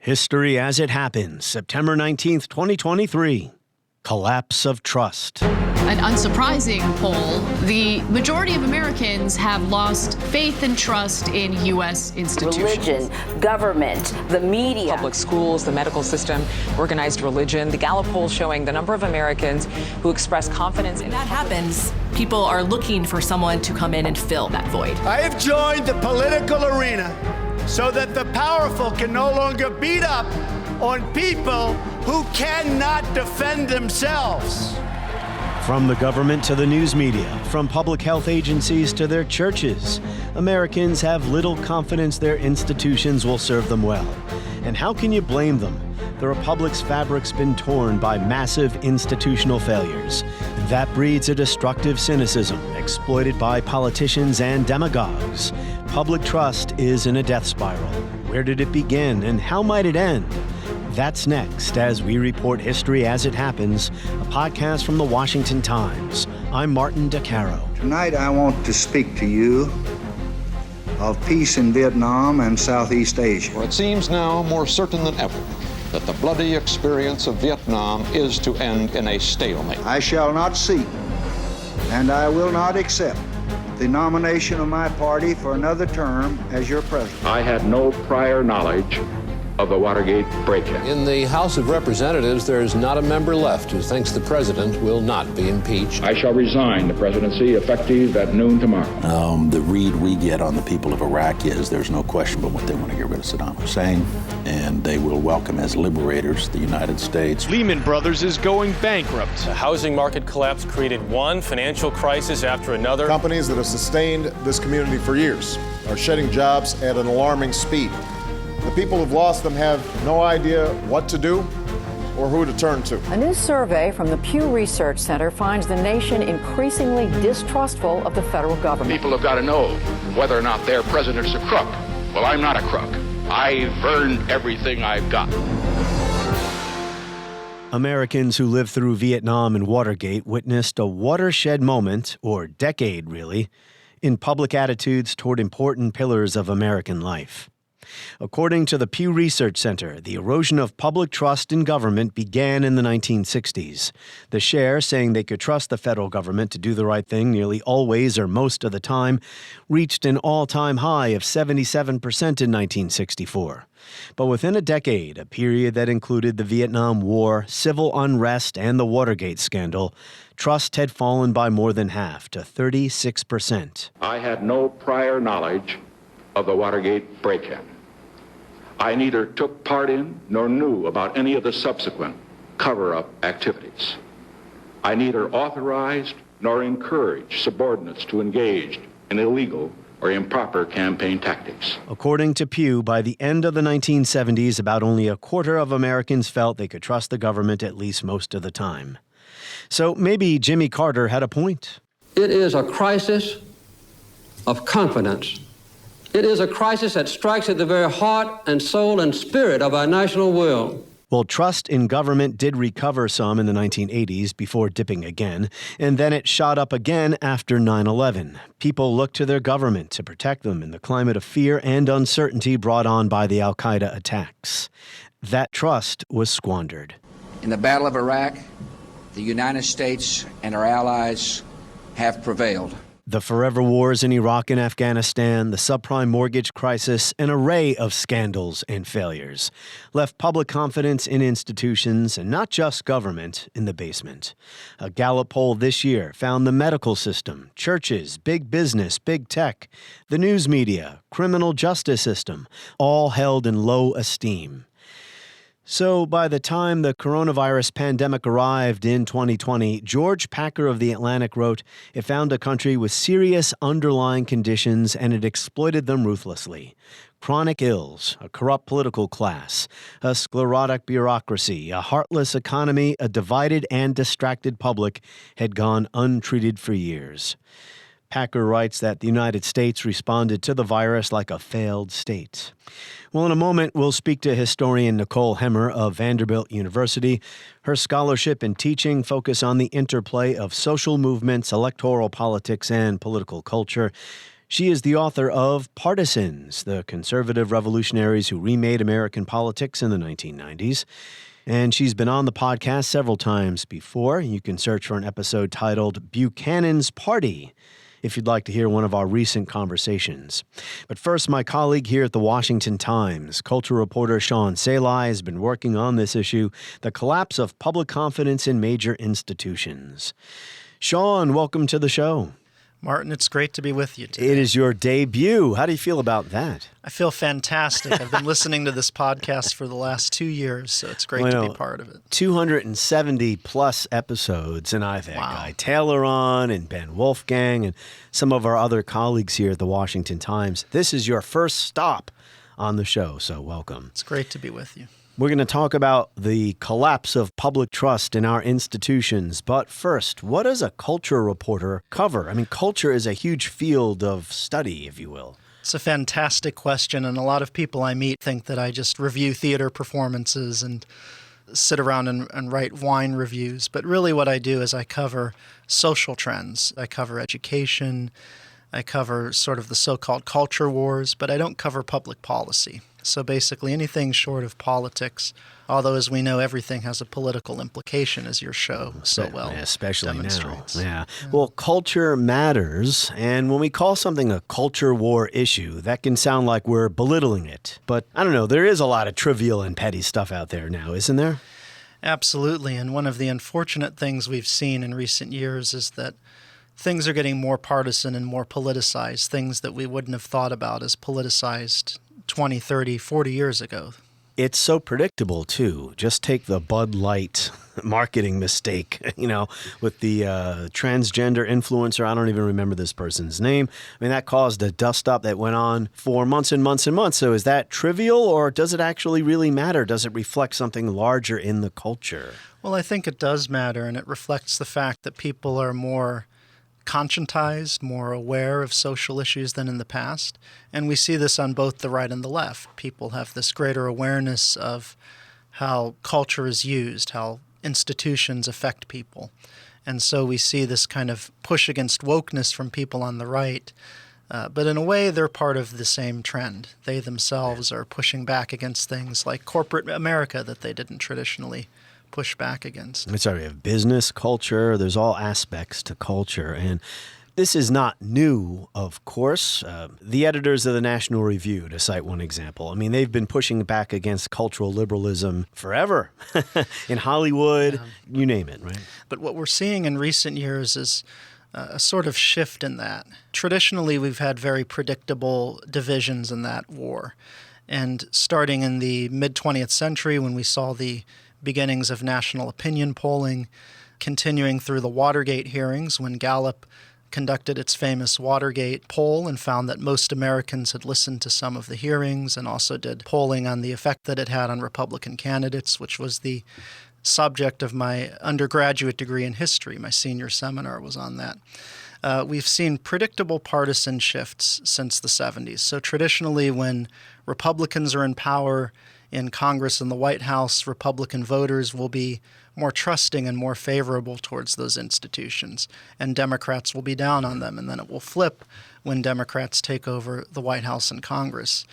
History as it happens, September 19th, 2023. Collapse of trust. An unsurprising poll, the majority of Americans have lost faith and trust in U.S. institutions. Religion, government, the media. Public schools, the medical system, organized religion. The Gallup poll showing the number of Americans who express confidence in that happens, people are looking for someone to come in and fill that void. I have joined the political arena so that the powerful can no longer beat up on people who cannot defend themselves. From the government to the news media, from public health agencies to their churches, Americans have little confidence their institutions will serve them well. And how can you blame them? The republic's fabric's been torn by massive institutional failures. That breeds a destructive cynicism exploited by politicians and demagogues. Public trust is in a death spiral. Where did it begin and how might it end? That's next as we report history as it happens, a podcast from the Washington Times. I'm Martin DeCaro. Tonight I want to speak to you of peace in Vietnam and Southeast Asia. Well, it seems now more certain than ever that the bloody experience of Vietnam is to end in a stalemate. I shall not seek, and I will not accept, the nomination of my party for another term as your president. I had no prior knowledge of the Watergate break-in. In the House of Representatives, there is not a member left who thinks the president will not be impeached. I shall resign the presidency effective at noon tomorrow. The read we get on the people of Iraq is there's no question but what they want to get rid of Saddam Hussein, and they will welcome as liberators the United States. Lehman Brothers is going bankrupt. The housing market collapse created one financial crisis after another. Companies that have sustained this community for years are shedding jobs at an alarming speed. The people who've lost them have no idea what to do or who to turn to. A new survey from the Pew Research Center finds the nation increasingly distrustful of the federal government. People have got to know whether or not their president's a crook. Well, I'm not a crook. I've earned everything I've got. Americans who lived through Vietnam and Watergate witnessed a watershed moment, or decade really, in public attitudes toward important pillars of American life. According to the Pew Research Center, the erosion of public trust in government began in the 1960s. The share, saying they could trust the federal government to do the right thing nearly always or most of the time, reached an all-time high of 77% in 1964. But within a decade, a period that included the Vietnam War, civil unrest, and the Watergate scandal, trust had fallen by more than half, to 36%. I had no prior knowledge of the Watergate break-in. I neither took part in nor knew about any of the subsequent cover-up activities. I neither authorized nor encouraged subordinates to engage in illegal or improper campaign tactics. According to Pew, by the end of the 1970s, about only a quarter of Americans felt they could trust the government at least most of the time. So maybe Jimmy Carter had a point. It is a crisis of confidence. It is a crisis that strikes at the very heart and soul and spirit of our national will. Well, trust in government did recover some in the 1980s before dipping again, and then it shot up again after 9/11. People looked to their government to protect them in the climate of fear and uncertainty brought on by the al-Qaeda attacks. That trust was squandered. In the Battle of Iraq, the United States and our allies have prevailed. The forever wars in Iraq and Afghanistan, the subprime mortgage crisis, an array of scandals and failures left public confidence in institutions, and not just government, in the basement. A Gallup poll this year found the medical system, churches, big business, big tech, the news media, criminal justice system, all held in low esteem. So by the time the coronavirus pandemic arrived in 2020, George Packer of The Atlantic wrote, "It found a country with serious underlying conditions and it exploited them ruthlessly. Chronic ills, a corrupt political class, a sclerotic bureaucracy, a heartless economy, a divided and distracted public had gone untreated for years." Packer writes that the United States responded to the virus like a failed state. Well, in a moment, we'll speak to historian Niki Hemmer of Vanderbilt University. Her scholarship and teaching focus on the interplay of social movements, electoral politics, and political culture. She is the author of Partisans, the conservative revolutionaries who remade American politics in the 1990s. And she's been on the podcast several times before. You can search for an episode titled Buchanan's Party if you'd like to hear one of our recent conversations. But first, my colleague here at the Washington Times, culture reporter Sean Salai, has been working on this issue, the collapse of public confidence in major institutions. Sean, welcome to the show. Martin, it's great to be with you today. It is your debut. How do you feel about that? I feel fantastic. I've been listening to this podcast for the last 2 years, so it's great to be part of it. 270 plus episodes, and I've had Guy Taylor on and Ben Wolfgang and some of our other colleagues here at the Washington Times. This is your first stop on the show, so welcome. It's great to be with you. We're going to talk about the collapse of public trust in our institutions. But first, what does a culture reporter cover? I mean, culture is a huge field of study, if you will. It's a fantastic question, and a lot of people I meet think that I just review theater performances and sit around and write wine reviews. But really what I do is I cover social trends. I cover education. I cover sort of the so-called culture wars, but I don't cover public policy. So basically anything short of politics, although as we know, everything has a political implication, as your show so well especially demonstrates. Now. Yeah. Well, culture matters, and when we call something a culture war issue, that can sound like we're belittling it. But I don't know, there is a lot of trivial and petty stuff out there now, isn't there? Absolutely, and one of the unfortunate things we've seen in recent years is that things are getting more partisan and more politicized, things that we wouldn't have thought about as politicized 20, 30, 40 years ago. It's so predictable, too. Just take the Bud Light marketing mistake, with the transgender influencer. I don't even remember this person's name. I mean, that caused a dust-up that went on for months and months and months. So is that trivial, or does it actually really matter? Does it reflect something larger in the culture? Well, I think it does matter, and it reflects the fact that people are more conscientized, more aware of social issues than in the past. And we see this on both the right and the left. People have this greater awareness of how culture is used, how institutions affect people. And so we see this kind of push against wokeness from people on the right. But in a way, they're part of the same trend. They themselves are pushing back against things like corporate America that they didn't traditionally push back against. We have business culture. There's all aspects to culture. And this is not new, of course. The editors of the National Review, to cite one example, I mean, they've been pushing back against cultural liberalism forever. In Hollywood, you name it, right? But what we're seeing in recent years is a sort of shift in that. Traditionally, we've had very predictable divisions in that war. And starting in the mid-20th century, when we saw the beginnings of national opinion polling, continuing through the Watergate hearings when Gallup conducted its famous Watergate poll and found that most Americans had listened to some of the hearings, and also did polling on the effect that it had on Republican candidates, which was the subject of my undergraduate degree in history. My senior seminar was on that. We've seen predictable partisan shifts since the 70s. So traditionally, when Republicans are in power in Congress and the White House, Republican voters will be more trusting and more favorable towards those institutions, and Democrats will be down on them, and then it will flip when Democrats take over the White House and Congress.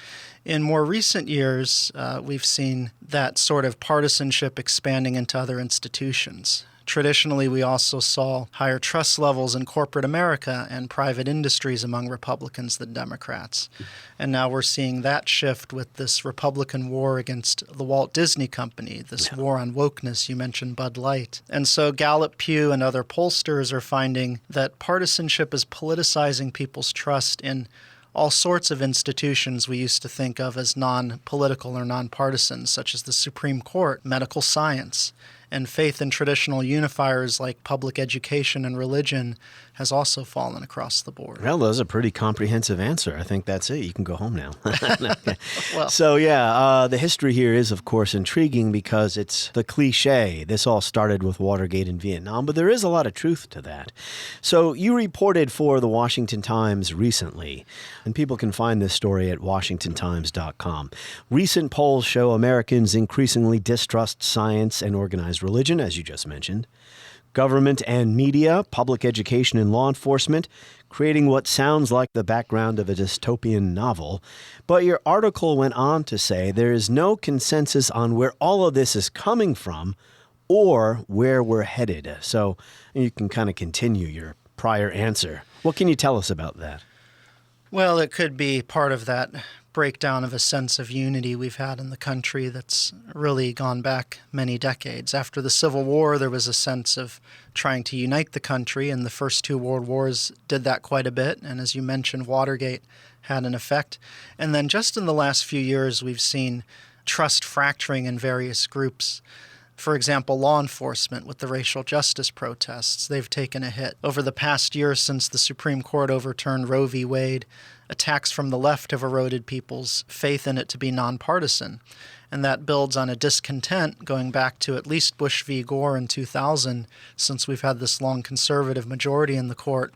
In more recent years, we've seen that sort of partisanship expanding into other institutions. Traditionally, we also saw higher trust levels in corporate America and private industries among Republicans than Democrats. And now we're seeing that shift with this Republican war against the Walt Disney Company, this war on wokeness. You mentioned Bud Light. And so Gallup, Pew, and other pollsters are finding that partisanship is politicizing people's trust in all sorts of institutions we used to think of as non-political or non-partisan, such as the Supreme Court, medical science, and faith in traditional unifiers like public education and religion has also fallen across the board. Well, that was a pretty comprehensive answer. I think that's it. You can go home now. Well, so, the history here is, of course, intriguing because it's the cliche. This all started with Watergate in Vietnam, but there is a lot of truth to that. So you reported for the Washington Times recently, and people can find this story at washingtontimes.com. Recent polls show Americans increasingly distrust science and organized religion, as you just mentioned. government and media, public education and law enforcement, creating what sounds like the background of a dystopian novel. But your article went on to say there is no consensus on where all of this is coming from or where we're headed. So you can kind of continue your prior answer. What can you tell us about that? Well, it could be part of that breakdown of a sense of unity we've had in the country that's really gone back many decades. After the Civil War, there was a sense of trying to unite the country, and the first two world wars did that quite a bit. And as you mentioned, Watergate had an effect. And then just in the last few years, we've seen trust fracturing in various groups. For example, law enforcement with the racial justice protests, they've taken a hit. Over the past year since the Supreme Court overturned Roe v. Wade, attacks from the left have eroded people's faith in it to be nonpartisan. And that builds on a discontent going back to at least Bush v. Gore in 2000, since we've had this long conservative majority in the court.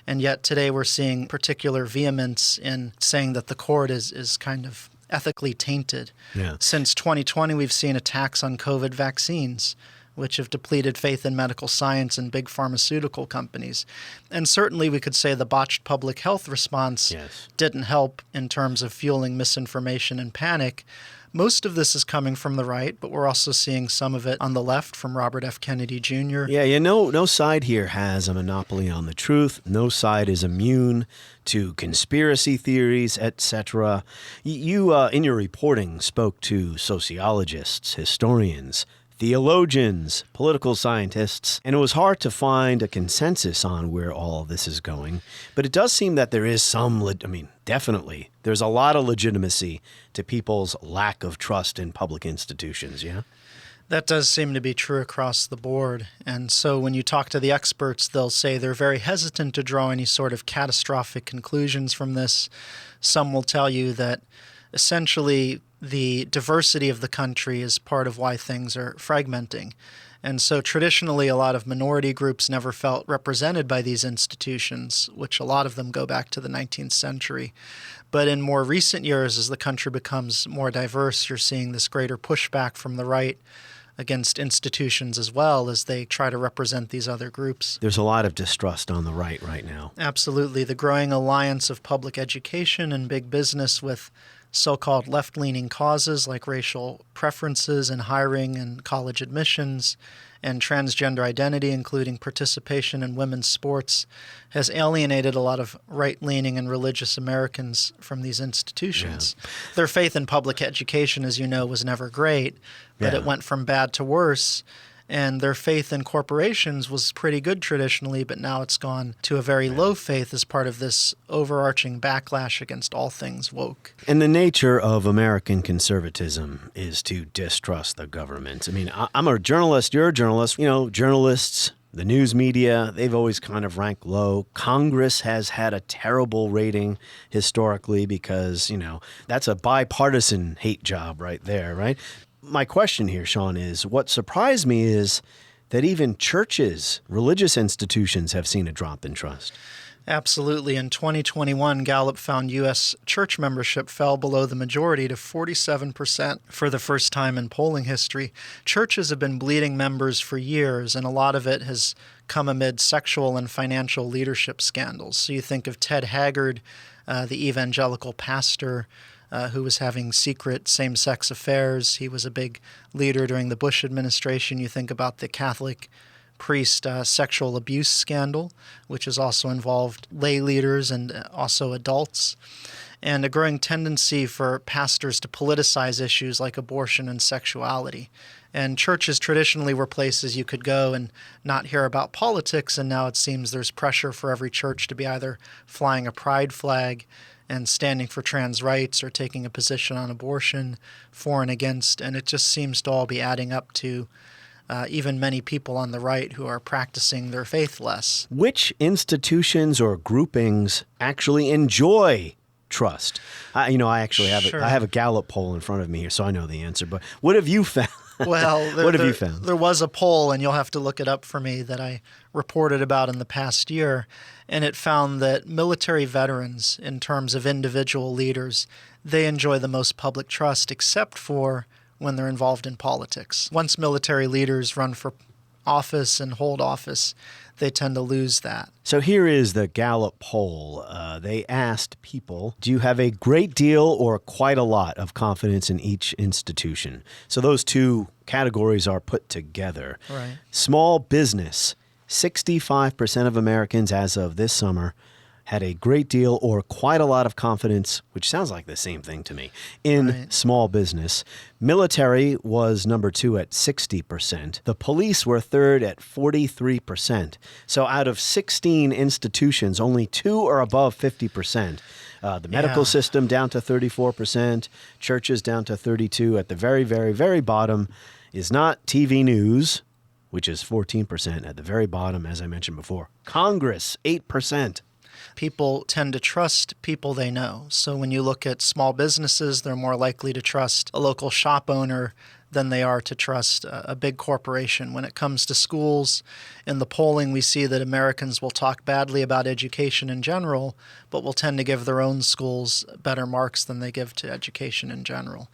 And yet today we're seeing particular vehemence in saying that the court is kind of ethically tainted. Yeah. Since 2020, we've seen attacks on COVID vaccines, which have depleted faith in medical science and big pharmaceutical companies. And certainly we could say the botched public health response didn't help in terms of fueling misinformation and panic. Most of this is coming from the right, but we're also seeing some of it on the left from Robert F. Kennedy Jr. Yeah, no side here has a monopoly on the truth. No side is immune to conspiracy theories, etc. You, in your reporting, spoke to sociologists, historians, theologians, political scientists, and it was hard to find a consensus on where all this is going. But it does seem that there is some, definitely, there's a lot of legitimacy to people's lack of trust in public institutions, yeah? That does seem to be true across the board. And so when you talk to the experts, they'll say they're very hesitant to draw any sort of catastrophic conclusions from this. Some will tell you that essentially the diversity of the country is part of why things are fragmenting. And so traditionally, a lot of minority groups never felt represented by these institutions, which a lot of them go back to the 19th century. But in more recent years, as the country becomes more diverse, you're seeing this greater pushback from the right against institutions as well as they try to represent these other groups. There's a lot of distrust on the right now. Absolutely. The growing alliance of public education and big business with so-called left-leaning causes like racial preferences in hiring and college admissions and transgender identity, including participation in women's sports, has alienated a lot of right-leaning and religious Americans from these institutions. Yeah. Their faith in public education, as you know, was never great, but it went from bad to worse. And their faith in corporations was pretty good traditionally, but now it's gone to a very low faith as part of this overarching backlash against all things woke. And the nature of American conservatism is to distrust the government. I mean, I'm a journalist, you're a journalist. You know, journalists, the news media, they've always kind of ranked low. Congress has had a terrible rating historically because, you know, that's a bipartisan hate job right there, right? My question here, Sean, is what surprised me is that even churches, religious institutions have seen a drop in trust. Absolutely. In 2021, Gallup found U.S. church membership fell below the majority to 47% for the first time in polling history. Churches have been bleeding members for years, and a lot of it has come amid sexual and financial leadership scandals. So you think of Ted Haggard, the evangelical pastor, who was having secret same-sex affairs. He was a big leader during the Bush administration. You think about the Catholic priest sexual abuse scandal, which has also involved lay leaders and also adults, and a growing tendency for pastors to politicize issues like abortion and sexuality. And churches traditionally were places you could go and not hear about politics, and now it seems there's pressure for every church to be either flying a pride flag and standing for trans rights or taking a position on abortion, for and against, and it just seems to all be adding up to even many people on the right who are practicing their faith less. Which institutions or groupings actually enjoy trust? I actually have I have a Gallup poll in front of me here, so I know the answer, but what have you found? Well, what have you found? There was a poll, and you'll have to look it up for me, that I reported about in the past year, and it found that military veterans, in terms of individual leaders, they enjoy the most public trust, except for when they're involved in politics. Once military leaders run for office and hold office, they tend to lose that. So here is the Gallup poll. They asked people, do you have a great deal or quite a lot of confidence in each institution? So those two categories are put together. Right. Small business, 65% of Americans as of this summer had a great deal or quite a lot of confidence, which sounds like the same thing to me, in small business. Military was number 2 at 60%. The police were third at 43%. So out of 16 institutions, only 2 are above 50%. The medical system down to 34%, churches down to 32%. At the very, very, very bottom is not TV news, which is 14% at the very bottom, as I mentioned before. Congress, 8%. People tend to trust people they know. So when you look at small businesses, they're more likely to trust a local shop owner than they are to trust a big corporation. When it comes to schools, in the polling, we see that Americans will talk badly about education in general, but will tend to give their own schools better marks than they give to education in general.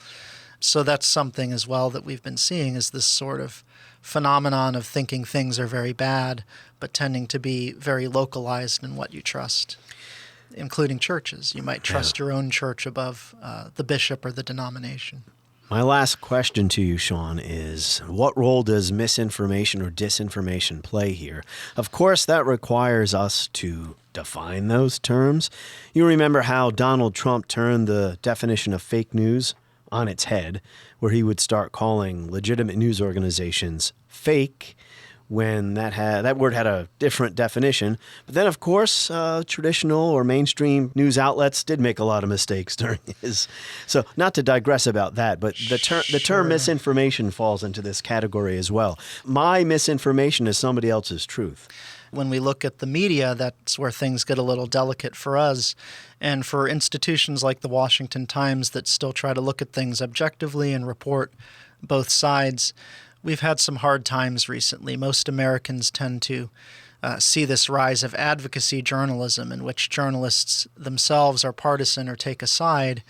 So that's something as well that we've been seeing, is this sort of phenomenon of thinking things are very bad, but tending to be very localized in what you trust, including churches. You might trust your own church above the bishop or the denomination. My last question to you, Sean, is what role does misinformation or disinformation play here? Of course, that requires us to define those terms. You remember how Donald Trump turned the definition of fake news on its head, where he would start calling legitimate news organizations fake when that word had a different definition. But then, of course, traditional or mainstream news outlets did make a lot of mistakes during his. So not to digress about that, but the term misinformation falls into this category as well. My misinformation is somebody else's truth. When we look at the media, that's where things get a little delicate for us. And for institutions like the Washington Times that still try to look at things objectively and report both sides, we've had some hard times recently. Most Americans tend to see this rise of advocacy journalism, in which journalists themselves are partisan or take a side,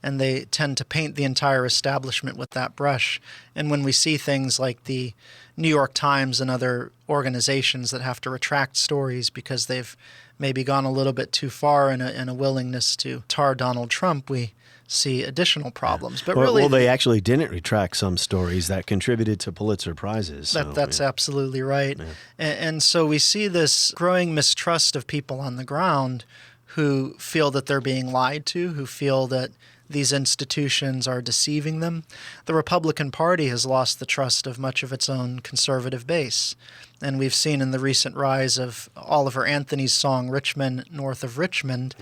and they tend to paint the entire establishment with that brush. And when we see things like the New York Times and other organizations that have to retract stories because they've maybe gone a little bit too far in a willingness to tar Donald Trump, we see additional problems. But well, they actually didn't retract some stories that contributed to Pulitzer Prizes. So, that's absolutely right. Yeah. And so we see this growing mistrust of people on the ground who feel that they're being lied to, who feel that these institutions are deceiving them. The Republican Party has lost the trust of much of its own conservative base. And we've seen in the recent rise of Oliver Anthony's song, Richmond, North of Richmond,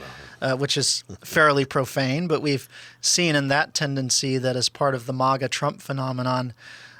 which is fairly profane, but we've seen in that tendency that as part of the MAGA Trump phenomenon,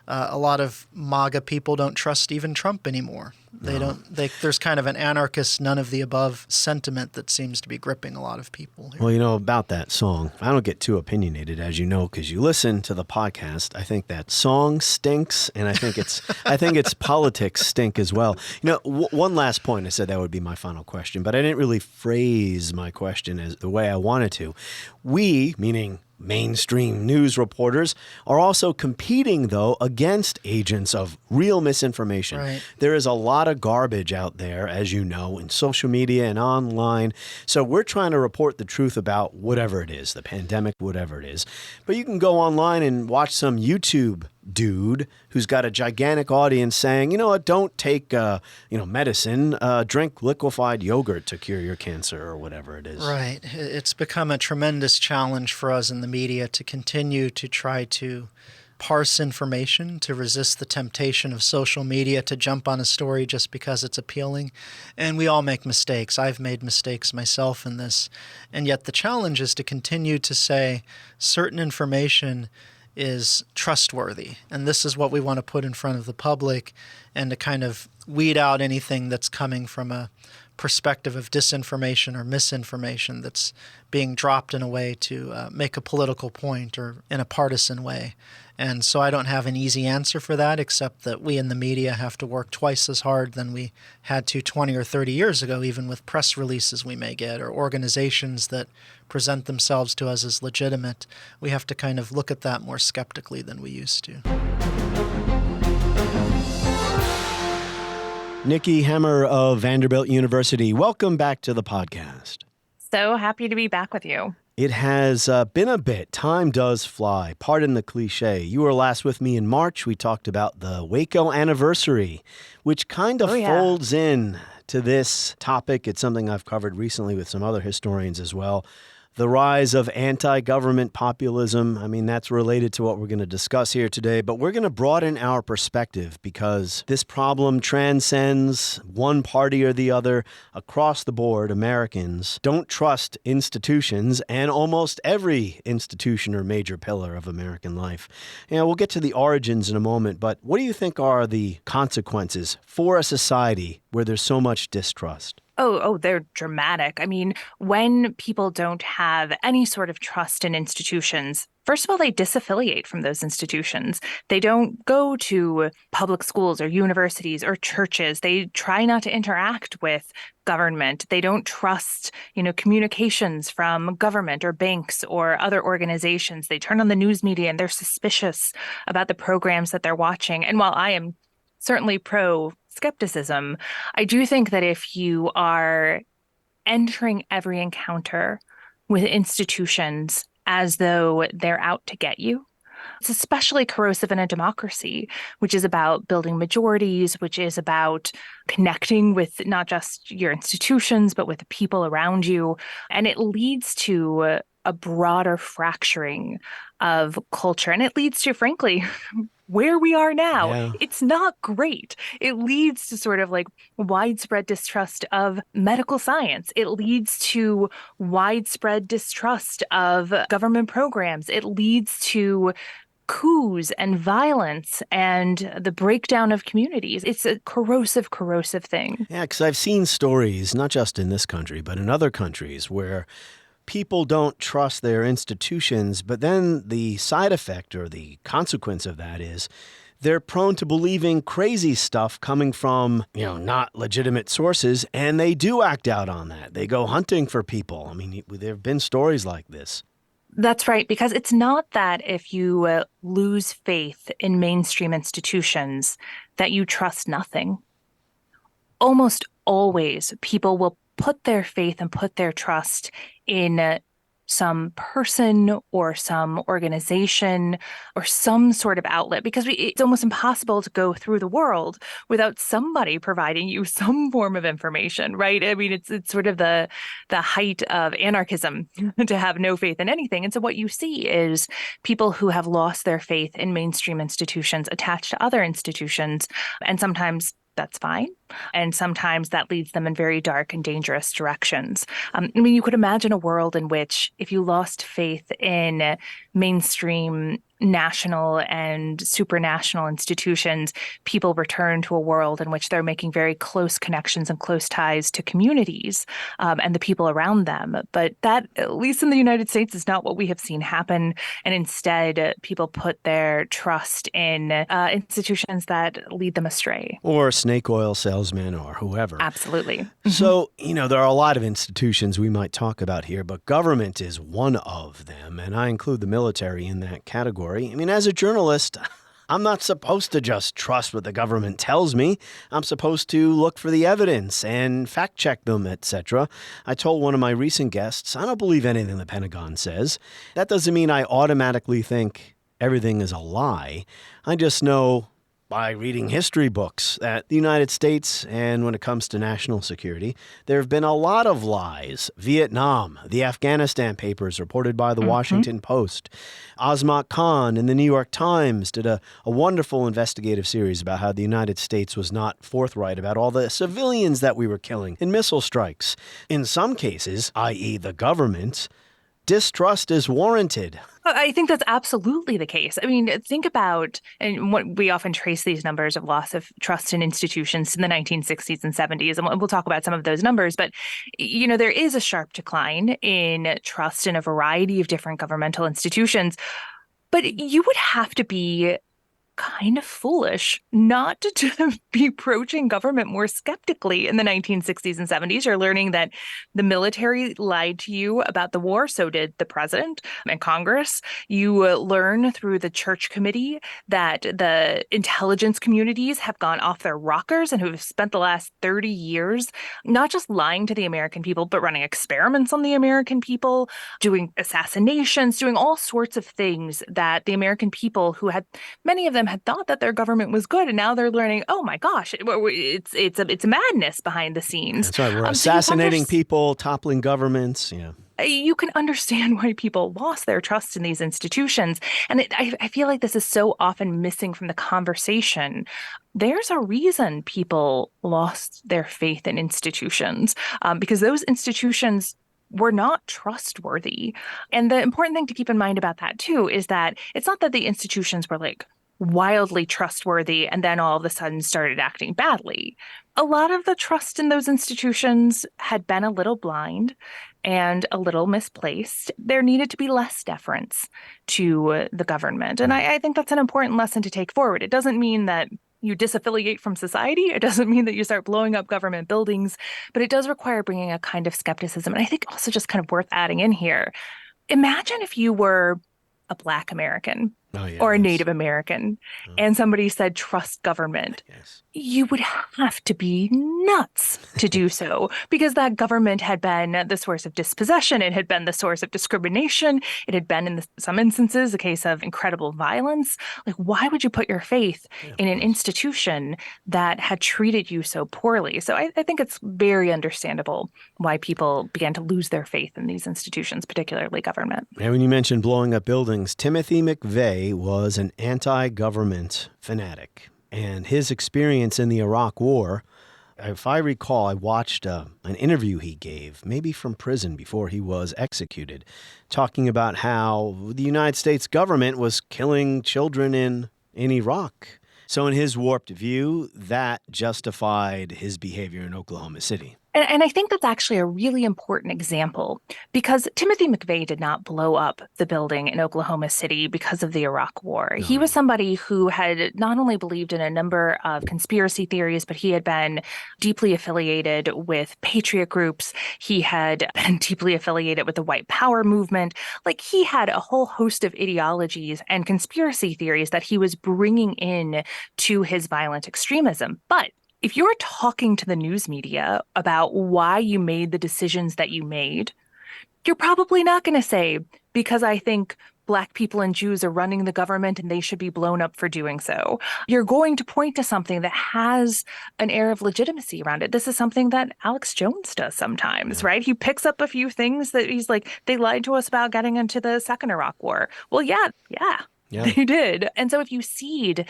a lot of MAGA people don't trust even Trump anymore. There's kind of an anarchist, none of the above sentiment that seems to be gripping a lot of people here. Well, about that song, I don't get too opinionated, as you know, because you listen to the podcast. I think that song stinks, and I think its politics stink as well. One last point. I said that would be my final question, but I didn't really phrase my question as the way I wanted to. We, meaning mainstream news reporters, are also competing, though, against agents of real misinformation. Right. There is a lot of garbage out there, as you know, in social media and online. So we're trying to report the truth about whatever it is, the pandemic, whatever it is. But you can go online and watch some YouTube dude who's got a gigantic audience saying, you know what, don't take medicine, drink liquefied yogurt to cure your cancer or whatever it is. Right. It's become a tremendous challenge for us in the media to continue to try to parse information, to resist the temptation of social media to jump on a story just because it's appealing. And we all make mistakes. I've made mistakes myself in this. And yet the challenge is to continue to say certain information is trustworthy. And this is what we want to put in front of the public, and to kind of weed out anything that's coming from a perspective of disinformation or misinformation that's being dropped in a way to make a political point or in a partisan way. And so I don't have an easy answer for that, except that we in the media have to work twice as hard than we had to 20 or 30 years ago, even with press releases we may get or organizations that present themselves to us as legitimate. We have to kind of look at that more skeptically than we used to. Niki Hemmer of Vanderbilt University, welcome back to the podcast. So happy to be back with you. It has been a bit. Time does fly. Pardon the cliche. You were last with me in March. We talked about the Waco anniversary, which kind of folds in to this topic. It's something I've covered recently with some other historians as well. The rise of anti-government populism. I mean, that's related to what we're going to discuss here today, but we're going to broaden our perspective because this problem transcends one party or the other. Across the board, Americans don't trust institutions and almost every institution or major pillar of American life. We'll get to the origins in a moment, but what do you think are the consequences for a society where there's so much distrust? Oh, they're dramatic. I mean, when people don't have any sort of trust in institutions, first of all, they disaffiliate from those institutions. They don't go to public schools or universities or churches. They try not to interact with government. They don't trust, communications from government or banks or other organizations. They turn on the news media and they're suspicious about the programs that they're watching. And while I am certainly pro-skepticism, I do think that if you are entering every encounter with institutions as though they're out to get you, it's especially corrosive in a democracy, which is about building majorities, which is about connecting with not just your institutions, but with the people around you. And it leads to a broader fracturing of culture. And it leads to, frankly, where we are now. Yeah. It's not great. It leads to sort of like widespread distrust of medical science. It leads to widespread distrust of government programs. It leads to coups and violence and the breakdown of communities. It's a corrosive thing. Yeah, because I've seen stories, not just in this country, but in other countries where people don't trust their institutions, but then the side effect or the consequence of that is they're prone to believing crazy stuff coming from, not legitimate sources, and they do act out on that. They go hunting for people. I mean, there have been stories like this. That's right, because it's not that if you lose faith in mainstream institutions that you trust nothing. Almost always, people will put their faith and put their trust in some person or some organization or some sort of outlet, because it's almost impossible to go through the world without somebody providing you some form of information, right? I mean, it's sort of the height of anarchism to have no faith in anything. And so what you see is people who have lost their faith in mainstream institutions attached to other institutions, and sometimes that's fine. And sometimes that leads them in very dark and dangerous directions. You could imagine a world in which if you lost faith in mainstream national and supranational institutions, people return to a world in which they're making very close connections and close ties to communities and the people around them. But that, at least in the United States, is not what we have seen happen. And instead, people put their trust in institutions that lead them astray. Or snake oil salesman or whoever. Absolutely. So, there are a lot of institutions we might talk about here, but government is one of them. And I include the military in that category. I mean, as a journalist, I'm not supposed to just trust what the government tells me. I'm supposed to look for the evidence and fact check them, etc. I told one of my recent guests, I don't believe anything the Pentagon says. That doesn't mean I automatically think everything is a lie. I just know by reading history books that the United States, and when it comes to national security, there have been a lot of lies. Vietnam, the Afghanistan papers reported by the Washington Post. Azmat Khan in the New York Times did a wonderful investigative series about how the United States was not forthright about all the civilians that we were killing in missile strikes. In some cases, i.e. the government, distrust is warranted. I think that's absolutely the case. I mean, think about, and what we often trace these numbers of loss of trust in institutions in the 1960s and 70s, and we'll talk about some of those numbers. But, there is a sharp decline in trust in a variety of different governmental institutions. But you would have to be kind of foolish not to be approaching government more skeptically in the 1960s and 70s. You're learning that the military lied to you about the war, so did the president and Congress. You learn through the church committee that the intelligence communities have gone off their rockers and who have spent the last 30 years not just lying to the American people, but running experiments on the American people, doing assassinations, doing all sorts of things that the American people who had, many of them had thought that their government was good, and now they're learning, oh my gosh, it's a madness behind the scenes. That's right. We're assassinating people, toppling governments. Yeah. You can understand why people lost their trust in these institutions. And I feel like this is so often missing from the conversation. There's a reason people lost their faith in institutions, because those institutions were not trustworthy. And the important thing to keep in mind about that, too, is that it's not that the institutions were like wildly trustworthy and then all of a sudden started acting badly. A lot of the trust in those institutions had been a little blind and a little misplaced. There needed to be less deference to the government. And I think that's an important lesson to take forward. It doesn't mean that you disaffiliate from society. It doesn't mean that you start blowing up government buildings, but it does require bringing a kind of skepticism. And I think also just kind of worth adding in here, imagine if you were a Black American or a Native American and somebody said, trust government. You would have to be nuts to do so, because that government had been the source of dispossession. It had been the source of discrimination. It had been, in some instances, a case of incredible violence. Like, why would you put your faith in an institution that had treated you so poorly? So I think it's very understandable why people began to lose their faith in these institutions, particularly government. And when you mentioned blowing up buildings, Timothy McVeigh was an anti-government fanatic. And his experience in the Iraq War, if I recall, I watched an interview he gave, maybe from prison before he was executed, talking about how the United States government was killing children in Iraq. So in his warped view, that justified his behavior in Oklahoma City. And I think that's actually a really important example, because Timothy McVeigh did not blow up the building in Oklahoma City because of the Iraq War. No. He was somebody who had not only believed in a number of conspiracy theories, but he had been deeply affiliated with patriot groups. He had been deeply affiliated with the white power movement. Like, he had a whole host of ideologies and conspiracy theories that he was bringing in to his violent extremism. But if you're talking to the news media about why you made the decisions that you made, you're probably not going to say, because I think Black people and Jews are running the government and they should be blown up for doing so. You're going to point to something that has an air of legitimacy around it. This is something that Alex Jones does sometimes, right? He picks up a few things that he's like, they lied to us about getting into the second Iraq War. Well, yeah, they did. And so if you seed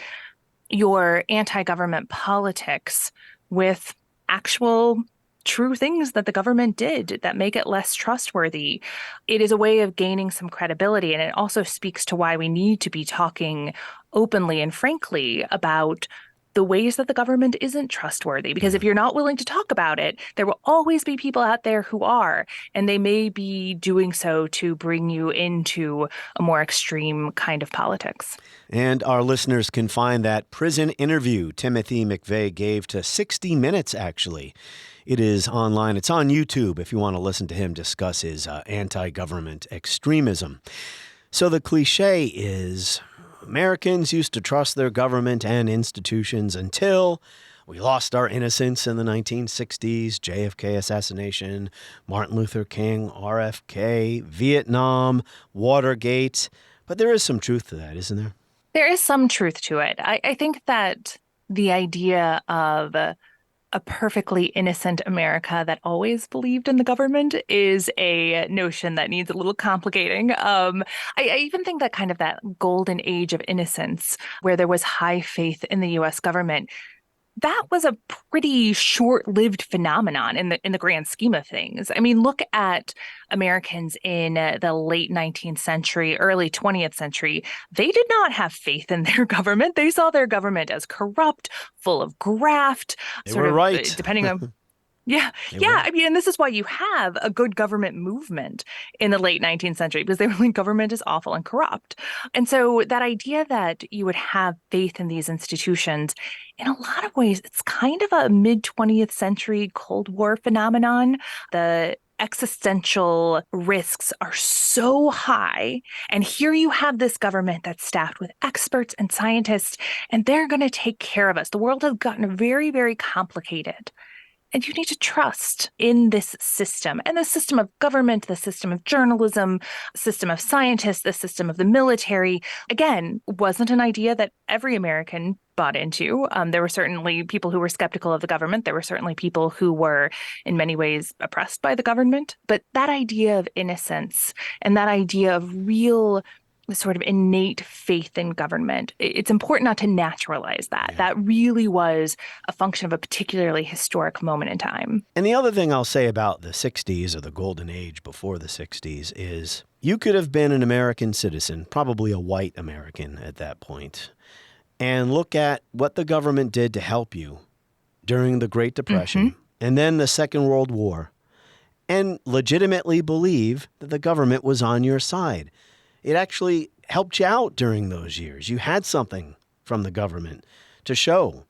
your anti-government politics with actual true things that the government did that make it less trustworthy, it is a way of gaining some credibility. And it also speaks to why we need to be talking openly and frankly about the ways that the government isn't trustworthy. Because if you're not willing to talk about it, there will always be people out there who are, and they may be doing so to bring you into a more extreme kind of politics. And our listeners can find that prison interview Timothy McVeigh gave to 60 Minutes, actually. It is online. It's on YouTube if you want to listen to him discuss his anti-government extremism. So the cliche is, Americans used to trust their government and institutions until we lost our innocence in the 1960s, JFK assassination, Martin Luther King, RFK, Vietnam, Watergate. But there is some truth to that, isn't there? There is some truth to it. I think that the idea of a perfectly innocent America that always believed in the government is a notion that needs a little complicating. I even think that kind of that golden age of innocence where there was high faith in the U.S. government, that was a pretty short-lived phenomenon in the grand scheme of things. I mean, look at Americans in the late 19th century, early 20th century. They did not have faith in their government. They saw their government as corrupt, full of graft. They were right. Depending on Yeah. I mean, and this is why you have a good government movement in the late 19th century, because they were like, government is awful and corrupt. And so that idea that you would have faith in these institutions, in a lot of ways, it's kind of a mid-20th century Cold War phenomenon. The existential risks are so high. And here you have this government that's staffed with experts and scientists, and they're going to take care of us. The world has gotten very, very complicated. And you need to trust in this system and the system of government, the system of journalism, system of scientists, the system of the military. Again, wasn't an idea that every American bought into. There were certainly people who were skeptical of the government. There were certainly people who were in many ways oppressed by the government. But that idea of innocence and that idea of real sort of innate faith in government, it's important not to naturalize that. Yeah. That really was a function of a particularly historic moment in time. And the other thing I'll say about the 60s, or the golden age before the 60s, is you could have been an American citizen, probably a white American at that point, and look at what the government did to help you during the Great Depression and then the Second World War, and legitimately believe that the government was on your side. It actually helped you out during those years. You had something from the government to show.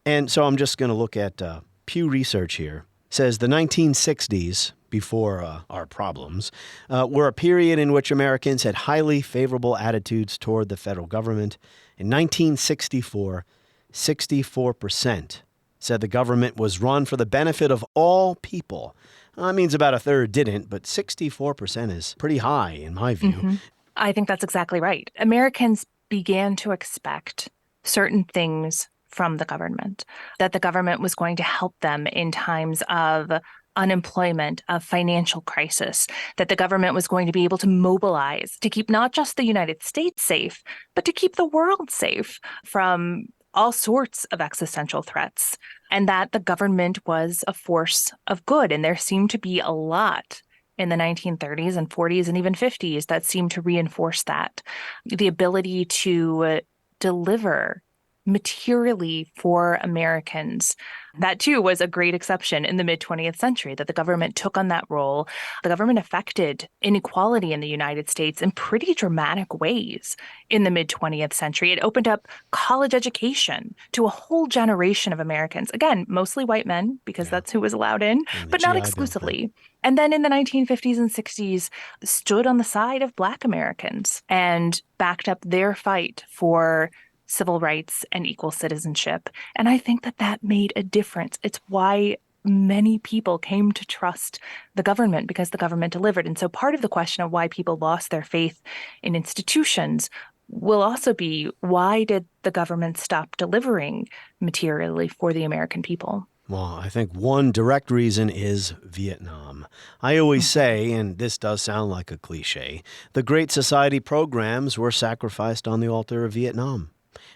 And so I'm just going to look at Pew Research here. It says the 1960s, before our problems, were a period in which Americans had highly favorable attitudes toward the federal government. In 1964, 64% said the government was run for the benefit of all people. That means about a third didn't, but 64% is pretty high in my view. I think that's exactly right. Americans began to expect certain things from the government, that the government was going to help them in times of unemployment, of financial crisis, that the government was going to be able to mobilize to keep not just the United States safe, but to keep the world safe from all sorts of existential threats, and that the government was a force of good. And there seemed to be a lot in the 1930s and 40s and even 50s that seemed to reinforce that. The ability to deliver materially for Americans. That, too, was a great exception in the mid-20th century, that the government took on that role. The government affected inequality in the United States in pretty dramatic ways in the mid-20th century. It opened up college education to a whole generation of Americans. Again, mostly white men, because that's who was allowed in, but not exclusively. And then in the 1950s and 60s, stood on the side of Black Americans and backed up their fight for civil rights and equal citizenship. And I think that that made a difference. It's why many people came to trust the government, because the government delivered. And so part of the question of why people lost their faith in institutions will also be, why did the government stop delivering materially for the American people? Well, I think one direct reason is Vietnam. I always say, and this does sound like a cliche, the Great Society programs were sacrificed on the altar of Vietnam.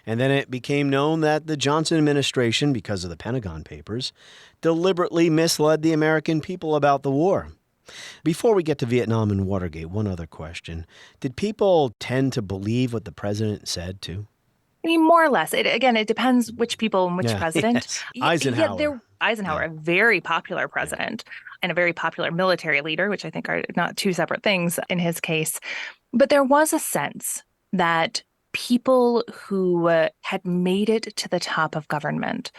And then it became known that the Johnson administration, because of the Pentagon Papers, deliberately misled the American people about the war. Before we get to Vietnam and Watergate, one other question. Did people tend to believe what the president said, too? I mean, more or less. It depends which people and which president. Yes. Eisenhower. Eisenhower, a very popular president and a very popular military leader, which I think are not two separate things in his case. But there was a sense that people who had made it to the top of government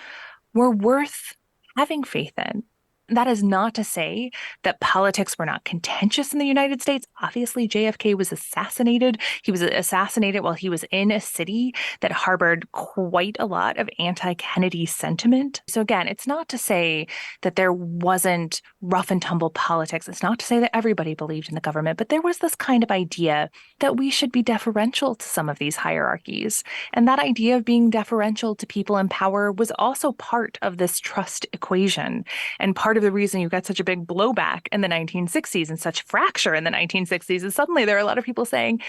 were worth having faith in. That is not to say that politics were not contentious in the United States. Obviously, JFK was assassinated. He was assassinated while he was in a city that harbored quite a lot of anti-Kennedy sentiment. So again, it's not to say that there wasn't rough and tumble politics. It's not to say that everybody believed in the government, but there was this kind of idea that we should be deferential to some of these hierarchies. And that idea of being deferential to people in power was also part of this trust equation, and part of the reason you got such a big blowback in the 1960s and such fracture in the 1960s is suddenly there are a lot of people saying,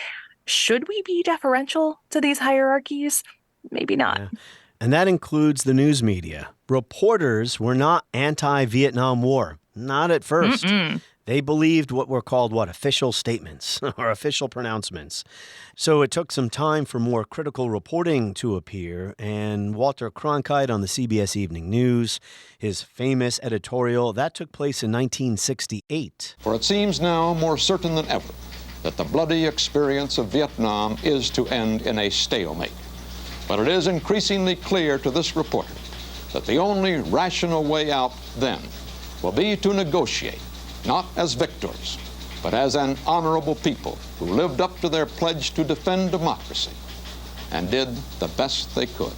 should we be deferential to these hierarchies? Maybe not. Yeah. And that includes the news media. Reporters were not anti-Vietnam War. Not at first. They believed what were called official statements or official pronouncements. So it took some time for more critical reporting to appear, and Walter Cronkite on the CBS Evening News, his famous editorial, that took place in 1968. For it seems now more certain than ever that the bloody experience of Vietnam is to end in a stalemate. But it is increasingly clear to this reporter that the only rational way out then will be to negotiate, not as victors, but as an honorable people who lived up to their pledge to defend democracy and did the best they could.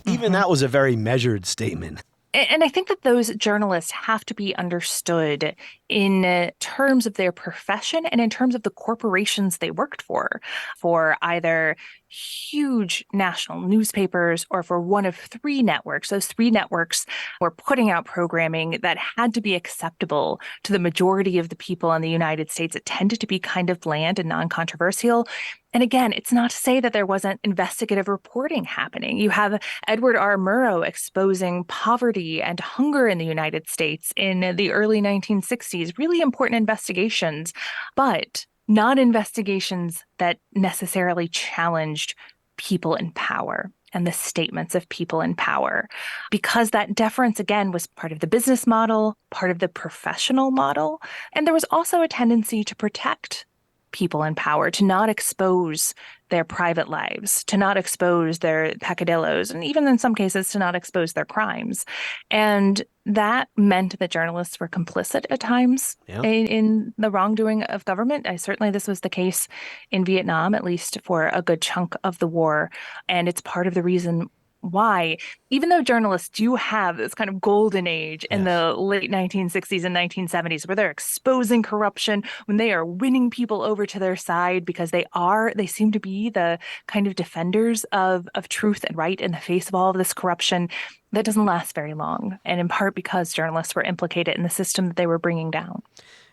Even that was a very measured statement. And I think that those journalists have to be understood in terms of their profession and in terms of the corporations they worked for either huge national newspapers or for one of three networks. Those three networks were putting out programming that had to be acceptable to the majority of the people in the United States. It tended to be kind of bland and non-controversial. And again, it's not to say that there wasn't investigative reporting happening. You have Edward R. Murrow exposing poverty and hunger in the United States in the early 1960s, really important investigations, but not investigations that necessarily challenged people in power and the statements of people in power, because that deference, again, was part of the business model, part of the professional model. And there was also a tendency to protect people in power, to not expose their private lives, to not expose their peccadillos, and even in some cases to not expose their crimes. And that meant that journalists were complicit at times in the wrongdoing of government. Certainly this was the case in Vietnam, at least for a good chunk of the war. And it's part of the reason why, even though journalists do have this kind of golden age in the late 1960s and 1970s, where they're exposing corruption, when they are winning people over to their side because they seem to be the kind of defenders of truth and right in the face of all of this corruption, that doesn't last very long. And in part because journalists were implicated in the system that they were bringing down.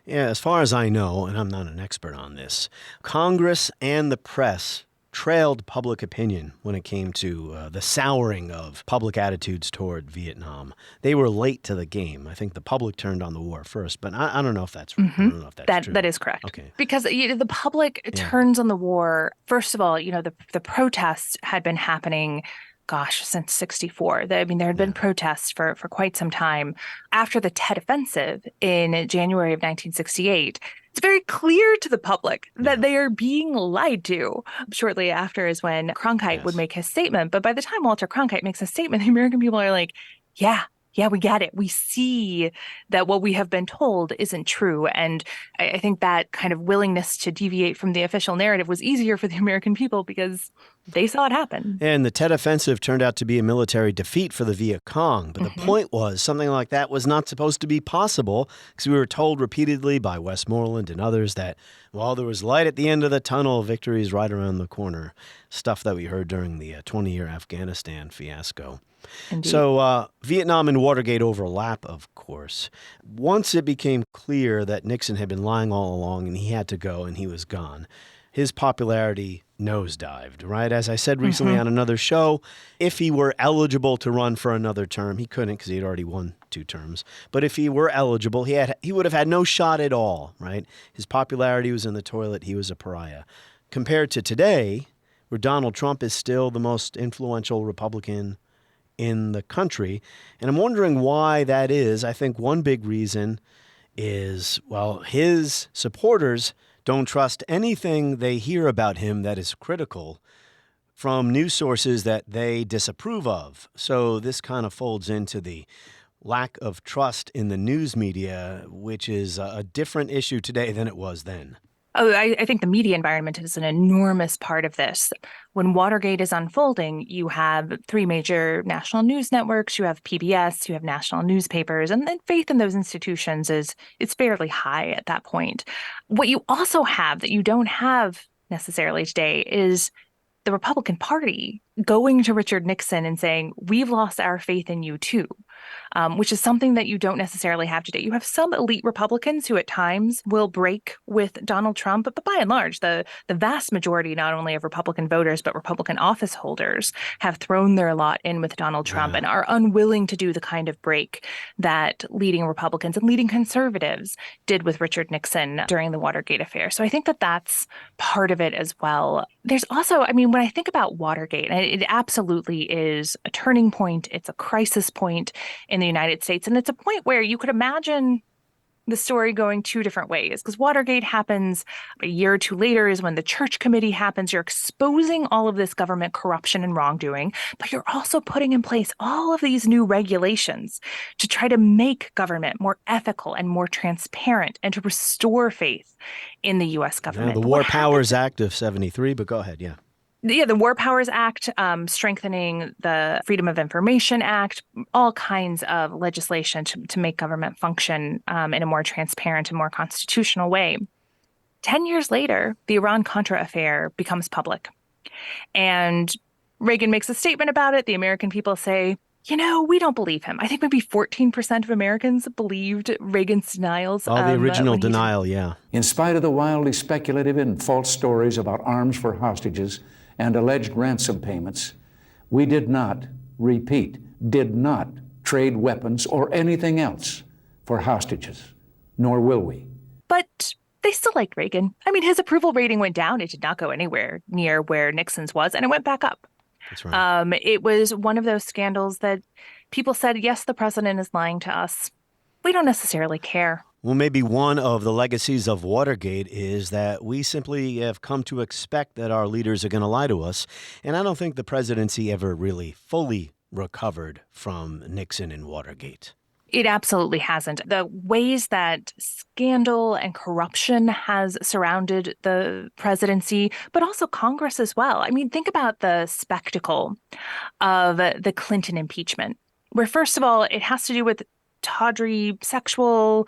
Yeah, as far as I know, and I'm not an expert on this, Congress and the press trailed public opinion when it came to the souring of public attitudes toward Vietnam. They were late to the game. I think the public turned on the war first, but I don't know if that's right. I don't know if that's true. That is correct. Okay. Because the public turns on the war. First of all, the protests had been happening since 64. There had been protests for quite some time. After the Tet Offensive in January of 1968, it's very clear to the public that they are being lied to. Shortly after is when Cronkite would make his statement. But by the time Walter Cronkite makes a statement, the American people are like, yeah, we get it. We see that what we have been told isn't true. And I think that kind of willingness to deviate from the official narrative was easier for the American people because they saw it happen. And the Tet Offensive turned out to be a military defeat for the Viet Cong. But the point was something like that was not supposed to be possible because we were told repeatedly by Westmoreland and others that, well, there was light at the end of the tunnel, victory is right around the corner. Stuff that we heard during the 20-year Afghanistan fiasco. Indeed. So Vietnam and Watergate overlap, of course. Once it became clear that Nixon had been lying all along and he had to go and he was gone, his popularity nosedived, right? As I said recently on another show, if he were eligible to run for another term, he couldn't because he had already won 2 terms. But if he were eligible, he would have had no shot at all, right? His popularity was in the toilet. He was a pariah. Compared to today, where Donald Trump is still the most influential Republican in the country. And I'm wondering why that is. I think one big reason is, well, his supporters don't trust anything they hear about him that is critical from news sources that they disapprove of. So this kind of folds into the lack of trust in the news media, which is a different issue today than it was then. Oh, I think the media environment is an enormous part of this. When Watergate is unfolding, you have 3 major national news networks, you have PBS, you have national newspapers, and then faith in those institutions is fairly high at that point. What you also have that you don't have necessarily today is the Republican Party going to Richard Nixon and saying, we've lost our faith in you too. which is something that you don't necessarily have today. You have some elite Republicans who at times will break with Donald Trump, but by and large, the vast majority, not only of Republican voters, but Republican office holders have thrown their lot in with Donald Trump and are unwilling to do the kind of break that leading Republicans and leading conservatives did with Richard Nixon during the Watergate affair. So I think that that's part of it as well. There's also, I mean, when I think about Watergate, it absolutely is a turning point. It's a crisis point in the United States. And it's a point where you could imagine the story going two different ways, because Watergate happens a year or two later is when the Church Committee happens. You're exposing all of this government corruption and wrongdoing, but you're also putting in place all of these new regulations to try to make government more ethical and more transparent and to restore faith in the U.S. government. The War Powers Act of 73, but go ahead, the War Powers Act, strengthening the Freedom of Information Act, all kinds of legislation to make government function in a more transparent and more constitutional way. 10 years later, the Iran-Contra affair becomes public. And Reagan makes a statement about it. The American people say, we don't believe him. I think maybe 14% of Americans believed Reagan's denials. The original denial, In spite of the wildly speculative and false stories about arms for hostages and alleged ransom payments, we did not trade weapons or anything else for hostages, nor will we. But they still liked Reagan. I mean, his approval rating went down. It did not go anywhere near where Nixon's was, and it went back up. That's right. It was one of those scandals that people said, yes, the president is lying to us. We don't necessarily care. Well, maybe one of the legacies of Watergate is that we simply have come to expect that our leaders are going to lie to us. And I don't think the presidency ever really fully recovered from Nixon and Watergate. It absolutely hasn't. The ways that scandal and corruption has surrounded the presidency, but also Congress as well. I mean, think about the spectacle of the Clinton impeachment, where, first of all, it has to do with tawdry sexual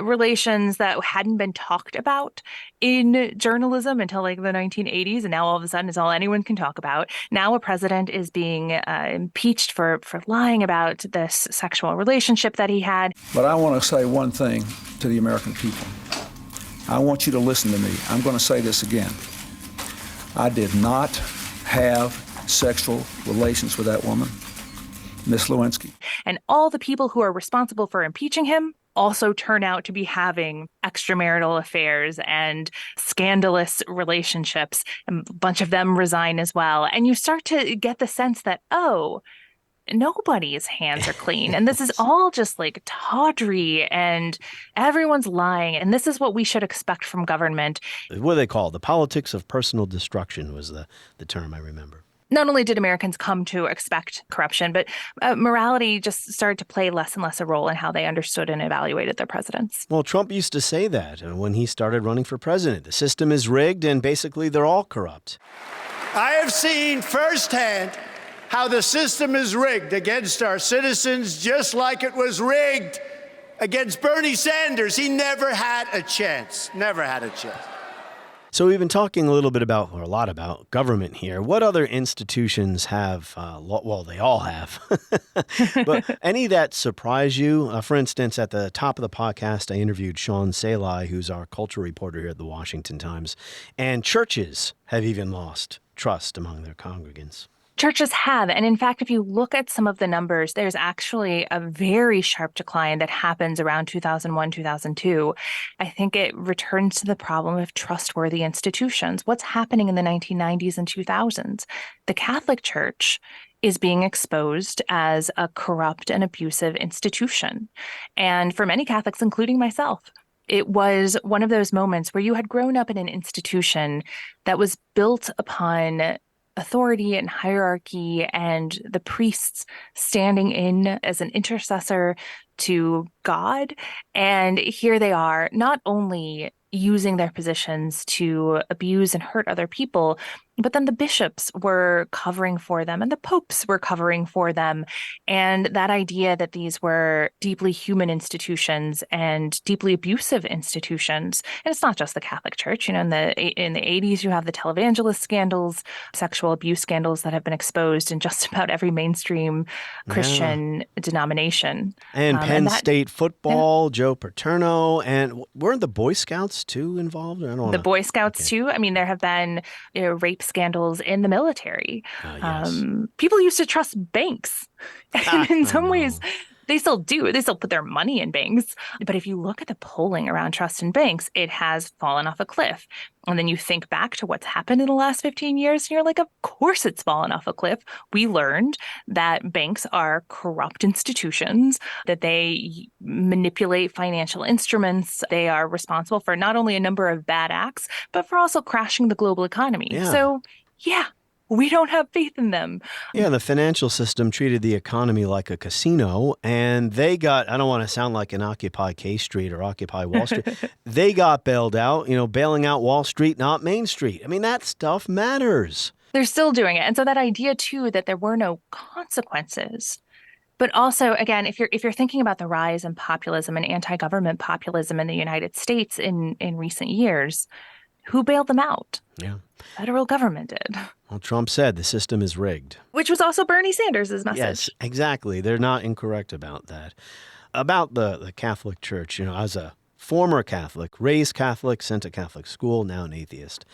relations that hadn't been talked about in journalism until like the 1980s. And now all of a sudden is all anyone can talk about. Now a president is being impeached for lying about this sexual relationship that he had. But I want to say one thing to the American people. I want you to listen to me. I'm going to say this again. I did not have sexual relations with that woman, Miss Lewinsky. And all the people who are responsible for impeaching him also turn out to be having extramarital affairs and scandalous relationships. And a bunch of them resign as well. And you start to get the sense that, nobody's hands are clean. And this is all just like tawdry and everyone's lying. And this is what we should expect from government. What do they call it? The politics of personal destruction was the term I remember. Not only did Americans come to expect corruption, but morality just started to play less and less a role in how they understood and evaluated their presidents. Well, Trump used to say that when he started running for president. The system is rigged and basically they're all corrupt. I have seen firsthand how the system is rigged against our citizens, just like it was rigged against Bernie Sanders. He never had a chance. Never had a chance. So we've been talking a lot about government here. What other institutions have, they all have, but any that surprise you? For instance, at the top of the podcast, I interviewed Sean Salai, who's our culture reporter here at the Washington Times, and churches have even lost trust among their congregants. Churches have. And in fact, if you look at some of the numbers, there's actually a very sharp decline that happens around 2001, 2002. I think it returns to the problem of trustworthy institutions. What's happening in the 1990s and 2000s? The Catholic Church is being exposed as a corrupt and abusive institution. And for many Catholics, including myself, it was one of those moments where you had grown up in an institution that was built upon authority and hierarchy and the priests standing in as an intercessor to God. And here they are, not only using their positions to abuse and hurt other people, But then the bishops were covering for them and the popes were covering for them. And that idea that these were deeply human institutions and deeply abusive institutions. And it's not just the Catholic Church. In the 80s, you have the televangelist scandals, sexual abuse scandals that have been exposed in just about every mainstream Christian denomination. And Penn State football, Joe Paterno, and weren't the Boy Scouts too involved? The Boy Scouts too. I mean, there have been rape scandals in the military. Yes. People used to trust banks. And in some ways, they still do. They still put their money in banks. But if you look at the polling around trust in banks, it has fallen off a cliff. And then you think back to what's happened in the last 15 years, and you're like, of course it's fallen off a cliff. We learned that banks are corrupt institutions, that they manipulate financial instruments. They are responsible for not only a number of bad acts, but for also crashing the global economy. Yeah. So, we don't have faith in them. Yeah, the financial system treated the economy like a casino, and they got, I don't want to sound like an Occupy K Street or Occupy Wall Street, they got bailed out, bailing out Wall Street, not Main Street. I mean, that stuff matters. They're still doing it. And so that idea, too, that there were no consequences. But also, again, if you're thinking about the rise in populism and anti-government populism in the United States in recent years, who bailed them out? Yeah. Federal government did. Well, Trump said the system is rigged. Which was also Bernie Sanders' message. Yes, exactly. They're not incorrect about that. About the Catholic Church, as a former Catholic, raised Catholic, sent to Catholic school, now an atheist.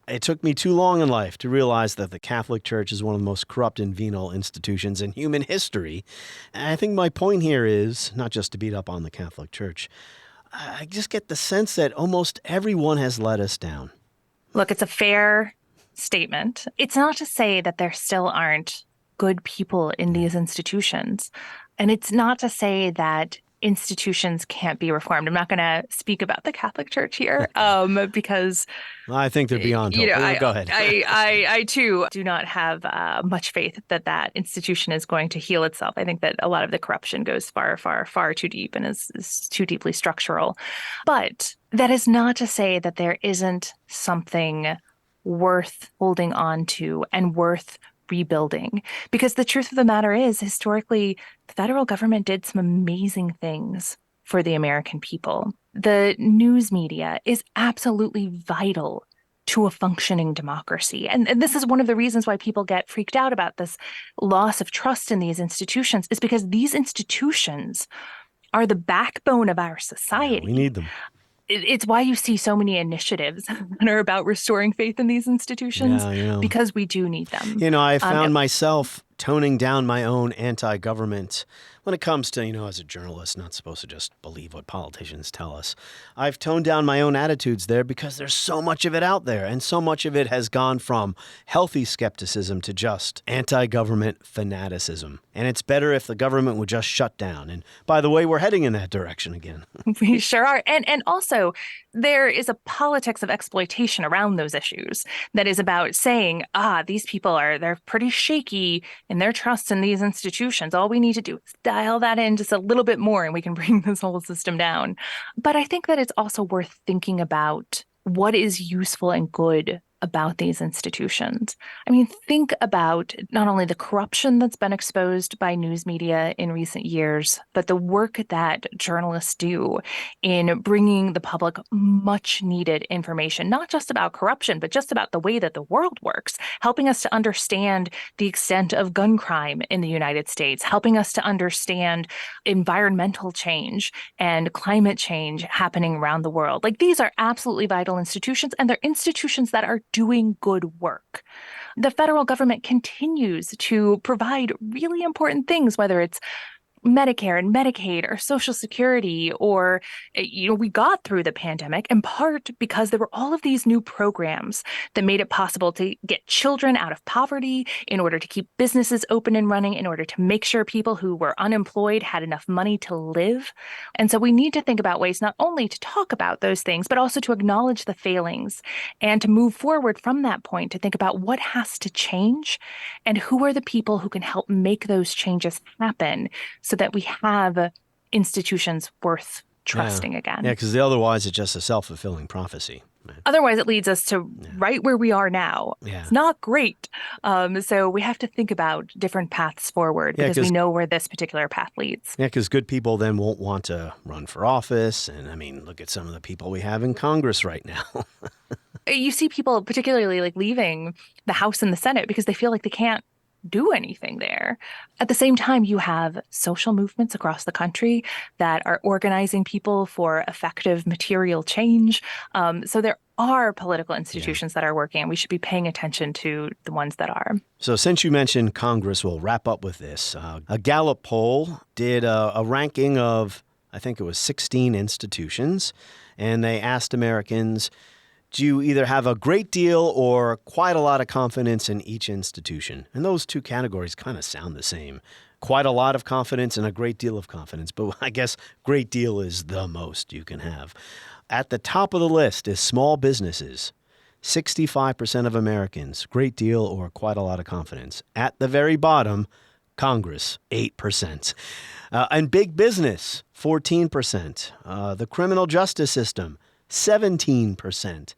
It took me too long in life to realize that the Catholic Church is one of the most corrupt and venal institutions in human history. And I think my point here is not just to beat up on the Catholic Church. I just get the sense that almost everyone has let us down. Look, it's a fair statement. It's not to say that there still aren't good people in these institutions. And it's not to say that institutions can't be reformed. I'm not going to speak about the Catholic Church here because I think they're beyond hope. Go ahead. I too do not have much faith that institution is going to heal itself. I think that a lot of the corruption goes far, far, far too deep and is too deeply structural. But that is not to say that there isn't something worth holding on to and worth rebuilding. Because the truth of the matter is, historically, the federal government did some amazing things for the American people. The news media is absolutely vital to a functioning democracy. And this is one of the reasons why people get freaked out about this loss of trust in these institutions, is because these institutions are the backbone of our society. We need them. It's why you see so many initiatives that are about restoring faith in these institutions, because we do need them. I found myself toning down my own anti-government when it comes to, as a journalist, not supposed to just believe what politicians tell us. I've toned down my own attitudes there because there's so much of it out there, and so much of it has gone from healthy skepticism to just anti-government fanaticism. And it's better if the government would just shut down. And by the way, we're heading in that direction again. We sure are. And also, there is a politics of exploitation around those issues that is about saying, these people they're pretty shaky in their trust in these institutions. All we need to do is dial that in just a little bit more and we can bring this whole system down. But I think that it's also worth thinking about what is useful and good about these institutions. I mean, think about not only the corruption that's been exposed by news media in recent years, but the work that journalists do in bringing the public much needed information, not just about corruption, but just about the way that the world works, helping us to understand the extent of gun crime in the United States, helping us to understand environmental change and climate change happening around the world. Like, these are absolutely vital institutions, and they're institutions that are doing good work. The federal government continues to provide really important things, whether it's Medicare and Medicaid or Social Security, or, we got through the pandemic in part because there were all of these new programs that made it possible to get children out of poverty, in order to keep businesses open and running, in order to make sure people who were unemployed had enough money to live. And so we need to think about ways not only to talk about those things, but also to acknowledge the failings and to move forward from that point to think about what has to change and who are the people who can help make those changes happen, so that we have institutions worth trusting again. Yeah, because otherwise it's just a self-fulfilling prophecy. Otherwise, it leads us to right where we are now. Yeah. It's not great. So we have to think about different paths forward because we know where this particular path leads. Yeah, because good people then won't want to run for office. And I mean, look at some of the people we have in Congress right now. You see people particularly like leaving the House and the Senate because they feel like they can't do anything there. At the same time, you have social movements across the country that are organizing people for effective material change. So there are political institutions that are working, and we should be paying attention to the ones that are. So since you mentioned Congress, we'll wrap up with this. A Gallup poll did a ranking of, I think it was 16 institutions, and they asked Americans, do you either have a great deal or quite a lot of confidence in each institution? And those two categories kind of sound the same. Quite a lot of confidence and a great deal of confidence. But I guess great deal is the most you can have. At the top of the list is small businesses. 65% of Americans, great deal or quite a lot of confidence. At the very bottom, Congress, 8%. And big business, 14%. The criminal justice system, 17%.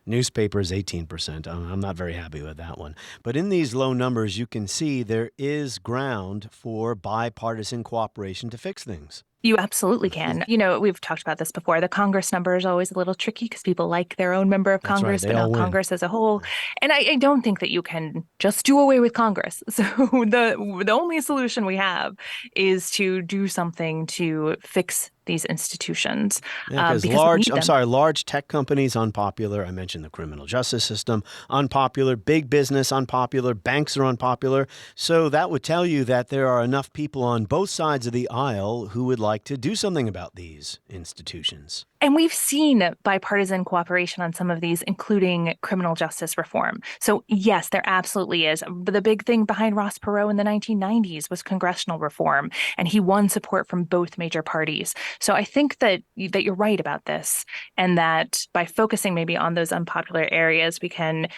Newspapers, 18%. I'm not very happy with that one. But in these low numbers, you can see there is ground for bipartisan cooperation to fix things. You absolutely can. You know, we've talked about this before. The Congress number is always a little tricky because people like their own member of Congress, but not Congress as a whole. And I don't think that you can just do away with Congress. So the only solution we have is to do something to fix these institutions. Yeah, because large tech companies, unpopular. I mentioned the criminal justice system, unpopular. Big business, unpopular. Banks are unpopular. So that would tell you that there are enough people on both sides of the aisle who would like to do something about these institutions. And we've seen bipartisan cooperation on some of these, including criminal justice reform. So, yes, there absolutely is. But the big thing behind Ross Perot in the 1990s was congressional reform, and he won support from both major parties. So I think that you're right about this, and that by focusing maybe on those unpopular areas, we can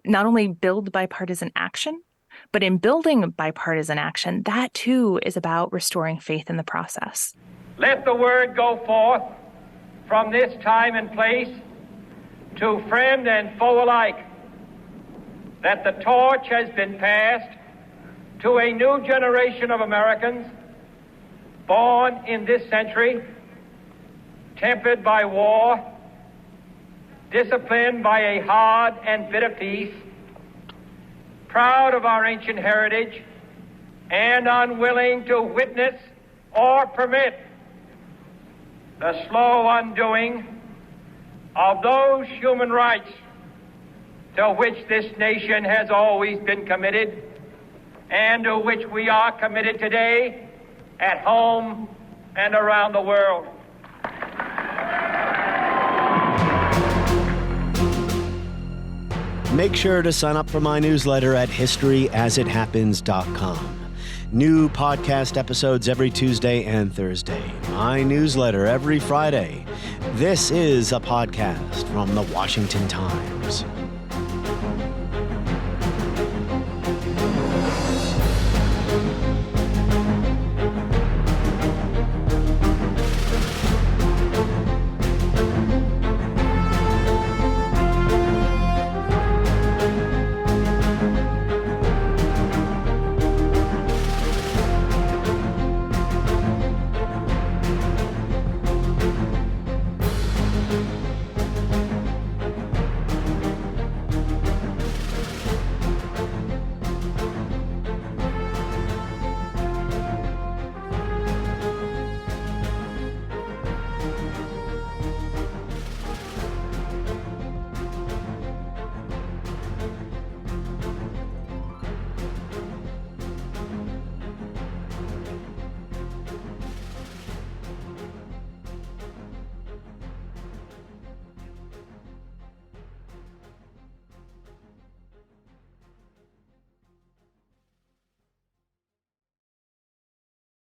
not only build bipartisan action, but in building bipartisan action, that too is about restoring faith in the process. Let the word go forth from this time and place to friend and foe alike, that the torch has been passed to a new generation of Americans born in this century, tempered by war, disciplined by a hard and bitter peace, proud of our ancient heritage, and unwilling to witness or permit the slow undoing of those human rights to which this nation has always been committed and to which we are committed today at home and around the world. Make sure to sign up for my newsletter at historyasithappens.com. New podcast episodes every Tuesday and Thursday. My newsletter every Friday. This is a podcast from the Washington Times.